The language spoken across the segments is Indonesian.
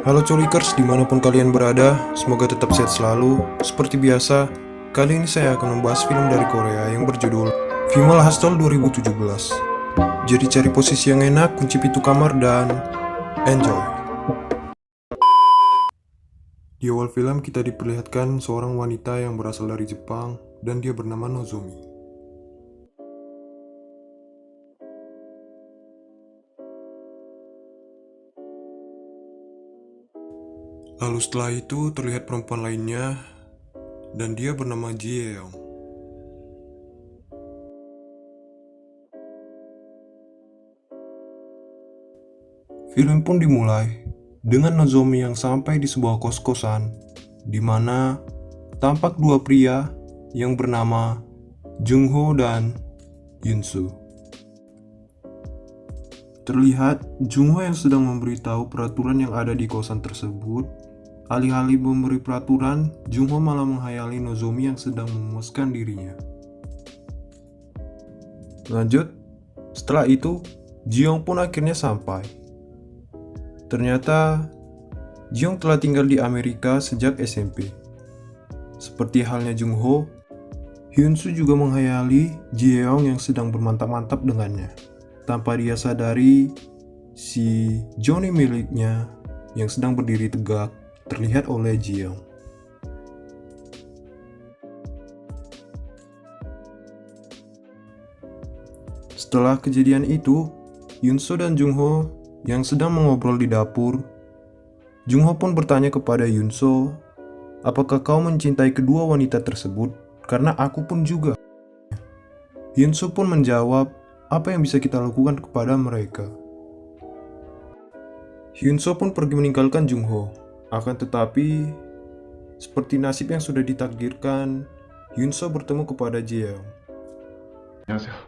Halo Colikers, dimanapun kalian berada, semoga tetap sehat selalu. Seperti biasa, kali ini saya akan membahas film dari Korea yang berjudul Female Hostel 2017. Jadi cari posisi yang enak, kunci pintu kamar, dan enjoy. Di awal film kita diperlihatkan seorang wanita yang berasal dari Jepang, dan dia bernama Nozomi. Lalu setelah itu terlihat perempuan lainnya, dan dia bernama Jieong. Film pun dimulai dengan Nozomi yang sampai di sebuah kos-kosan, di mana tampak dua pria yang bernama Jungho dan Yunsu. Terlihat Jungho yang sedang memberitahu peraturan yang ada di kosan tersebut. Alih-alih memberi peraturan, Jungho malah menghayali Nozomi yang sedang memuaskan dirinya. Lanjut, setelah itu, Jiong pun akhirnya sampai. Ternyata, Jiong telah tinggal di Amerika sejak SMP. Seperti halnya Jungho, Hyunsu juga menghayali Jeong yang sedang bermantap-mantap dengannya. Tanpa dia sadari, si Johnny miliknya yang sedang berdiri tegak terlihat oleh Jeong. Setelah kejadian itu, Yunso dan Jungho yang sedang mengobrol di dapur. Jungho pun bertanya kepada Yunso, "Apakah kau mencintai kedua wanita tersebut? Karena aku pun juga." Yunso pun menjawab, "Apa yang bisa kita lakukan kepada mereka?" Hyunso pun pergi meninggalkan Jungho. Akan tetapi, seperti nasib yang sudah ditakdirkan, Yunso bertemu kepada Jeong. 안녕하세요.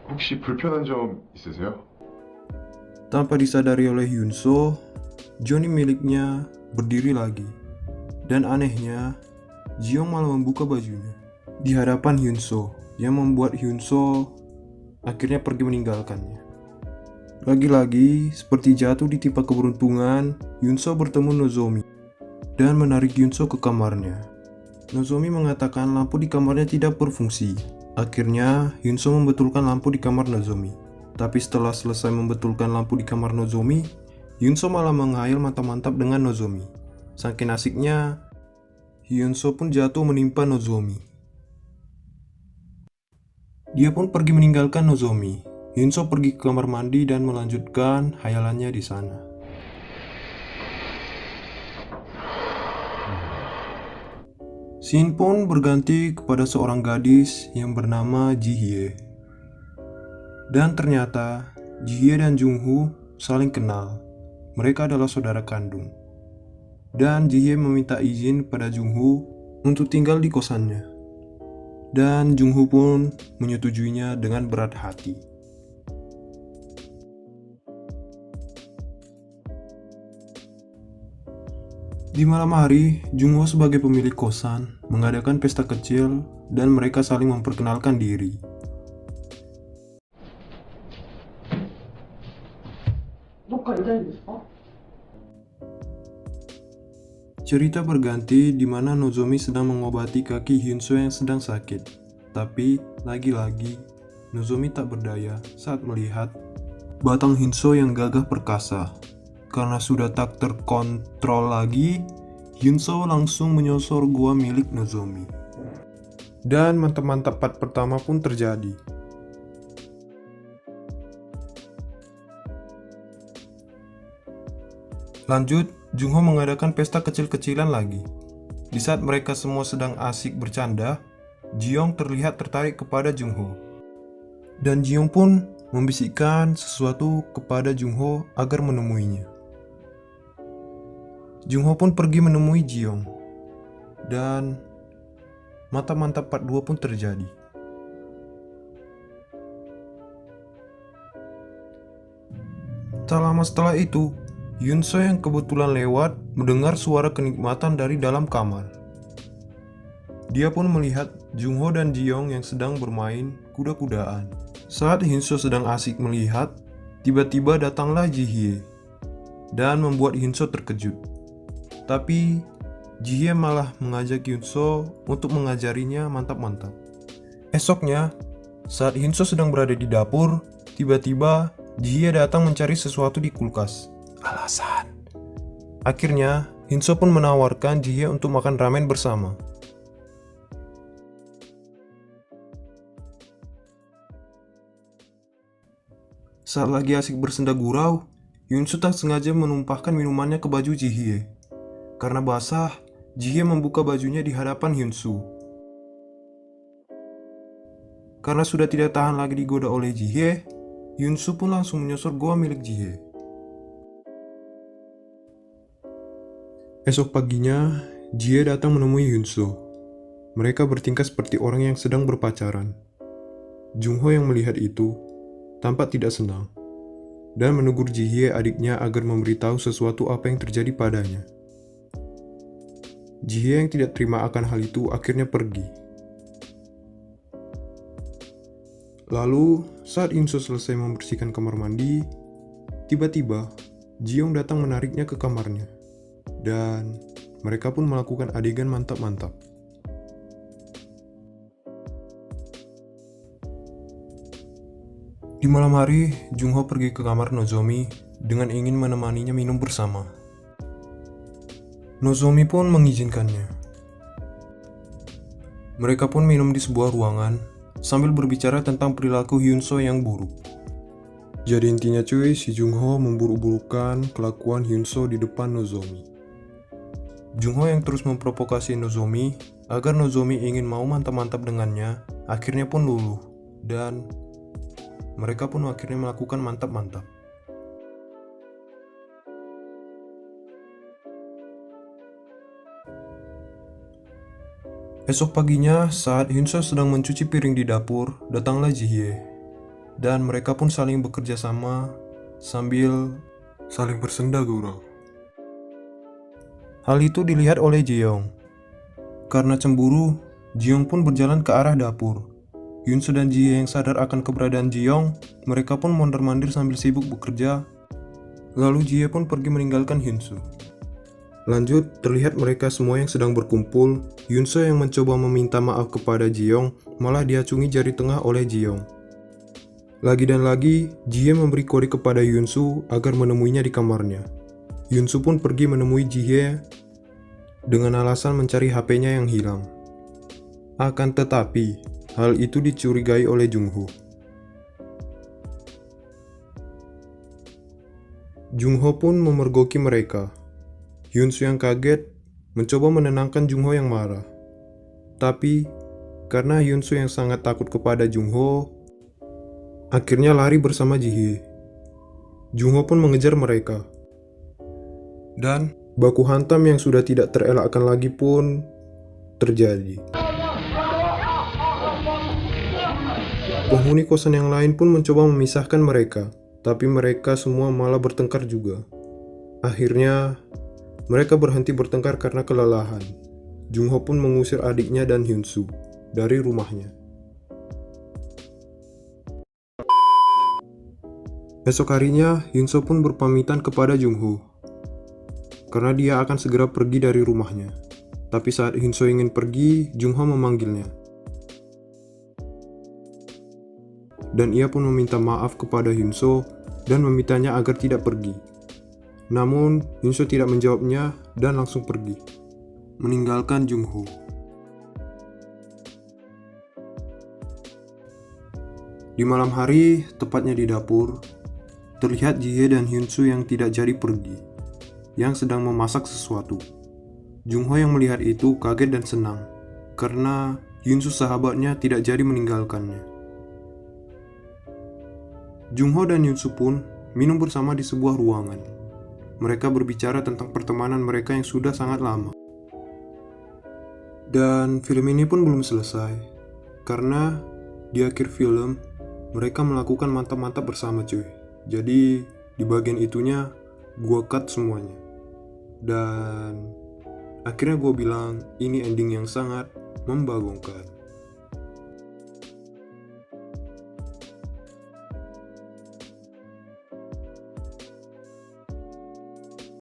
혹시 불편한 점 있으세요? Tanpa disadari oleh Yunso, Johnny miliknya berdiri lagi. Dan anehnya, Jeong malah membuka bajunya di hadapan Hyunso, yang membuat Hyunso akhirnya pergi meninggalkannya. Lagi-lagi, seperti jatuh ditimpa keberuntungan, Yunso bertemu Nozomi dan menarik Yunso ke kamarnya. Nozomi mengatakan lampu di kamarnya tidak berfungsi. Akhirnya, Yunso membetulkan lampu di kamar Nozomi. Tapi setelah selesai membetulkan lampu di kamar Nozomi, Yunso malah menghayal mantap-mantap dengan Nozomi. Saking asiknya, Hyunso pun jatuh menimpa Nozomi. Dia pun pergi meninggalkan Nozomi. Hyunso pergi ke kamar mandi dan melanjutkan hayalannya di sana. Scene pun berganti kepada seorang gadis yang bernama Jihye. Dan ternyata Jihye dan Jungho saling kenal. Mereka adalah saudara kandung. Dan Jihye meminta izin pada Jungho untuk tinggal di kosannya. Dan Jungho pun menyetujuinya dengan berat hati. Di malam hari, Jungho sebagai pemilik kosan mengadakan pesta kecil dan mereka saling memperkenalkan diri. Cerita berganti di mana Nozomi sedang mengobati kaki Hyunso yang sedang sakit. Tapi, lagi-lagi, Nozomi tak berdaya saat melihat batang Hyunso yang gagah perkasa. Karena sudah tak terkontrol lagi, Hyunso langsung menyosor gua milik Nozomi. Dan mantap-mantap part pertama pun terjadi. Lanjut, Jungho mengadakan pesta kecil-kecilan lagi. Di saat mereka semua sedang asik bercanda, Jeong terlihat tertarik kepada Jungho. Dan Jeong pun membisikkan sesuatu kepada Jungho agar menemuinya. Jungho pun pergi menemui Jeong. Dan mantap-mantap part 2 pun terjadi. Tak lama setelah itu, Yunso yang kebetulan lewat mendengar suara kenikmatan dari dalam kamar. Dia pun melihat Jungho dan Jeong yang sedang bermain kuda-kudaan. Saat Hyunso sedang asik melihat, tiba-tiba datanglah Jihye. dan membuat Hyunso terkejut. Tapi Jihye malah mengajak Hyunso untuk mengajarinya mantap-mantap. Esoknya, saat Hyunso sedang berada di dapur, tiba-tiba Jihye datang mencari sesuatu di kulkas. Alasan. Akhirnya, Hyunso pun menawarkan Jihye untuk makan ramen bersama. Saat lagi asik bersenda gurau, Hyunso tak sengaja menumpahkan minumannya ke baju Jihye. Karena basah, Jihye membuka bajunya di hadapan Hyunso. Karena sudah tidak tahan lagi digoda oleh Jihye, Hyunso pun langsung menyosor goa milik Jihye. Esok paginya, Jihye datang menemui Hyunso. Mereka bertingkah seperti orang yang sedang berpacaran. Jungho yang melihat itu tampak tidak senang dan menegur Jihye adiknya agar memberitahu sesuatu apa yang terjadi padanya. Jihye yang tidak terima akan hal itu akhirnya pergi. Lalu, saat Hyunso selesai membersihkan kamar mandi, tiba-tiba Jiyoung datang menariknya ke kamarnya. Dan mereka pun melakukan adegan mantap-mantap. Di malam hari, Jungho pergi ke kamar Nozomi dengan ingin menemaninya minum bersama. Nozomi pun mengizinkannya. Mereka pun minum di sebuah ruangan sambil berbicara tentang perilaku Hyunso yang buruk. Jadi intinya cuy, si Jungho memburuk-burukan kelakuan Hyunso di depan Nozomi. Jungho yang terus memprovokasi Nozomi agar Nozomi ingin mau mantap-mantap dengannya, akhirnya pun luluh dan mereka pun akhirnya melakukan mantap-mantap. Esok paginya, saat Hyunso sedang mencuci piring di dapur, datanglah Jihye. Dan mereka pun saling bekerja sama sambil saling bersenda gurau. Hal itu dilihat oleh Jiyoung. Karena cemburu, Jiyoung pun berjalan ke arah dapur. Hyunso dan Jihye yang sadar akan keberadaan Jiyoung, mereka pun mondar-mandir sambil sibuk bekerja. Lalu Jihye pun pergi meninggalkan Hyunso. Lanjut, terlihat mereka semua yang sedang berkumpul. Hyunso yang mencoba meminta maaf kepada Jiyoung, malah diacungi jari tengah oleh Jiyoung. Lagi dan lagi, Jihye memberi kode kepada Hyunso agar menemuinya di kamarnya. Hyunso pun pergi menemui Jihye dengan alasan mencari HP-nya yang hilang. Akan tetapi, hal itu dicurigai oleh Jungho. Jungho pun memergoki mereka. Hyunso yang kaget mencoba menenangkan Jungho yang marah. Tapi, karena Hyunso yang sangat takut kepada Jungho, akhirnya lari bersama Jihye. Jungho pun mengejar mereka. Dan, baku hantam yang sudah tidak terelakkan lagi pun terjadi. Penghuni kosan yang lain pun mencoba memisahkan mereka, tapi mereka semua malah bertengkar juga. Akhirnya, mereka berhenti bertengkar karena kelelahan. Jungho pun mengusir adiknya dan Hyunso dari rumahnya. Esok harinya, Hyunso pun berpamitan kepada Jungho karena dia akan segera pergi dari rumahnya. Tapi saat Hyunso ingin pergi, Jungho memanggilnya. Dan ia pun meminta maaf kepada Hyunso dan memintanya agar tidak pergi. Namun, Hyunso tidak menjawabnya dan langsung pergi, meninggalkan Jungho. Di malam hari, tepatnya di dapur, terlihat Jihye dan Hyunso yang tidak jadi pergi, yang sedang memasak sesuatu. Jungho yang melihat itu kaget dan senang, karena Hyunso sahabatnya tidak jadi meninggalkannya. Jungho dan Hyunso pun minum bersama di sebuah ruangan. Mereka berbicara tentang pertemanan mereka yang sudah sangat lama. Dan film ini pun belum selesai, karena di akhir film, mereka melakukan mantap-mantap bersama cuy. Jadi, di bagian itunya, gua cut semuanya. Dan akhirnya gua bilang, ini ending yang sangat membagongkan.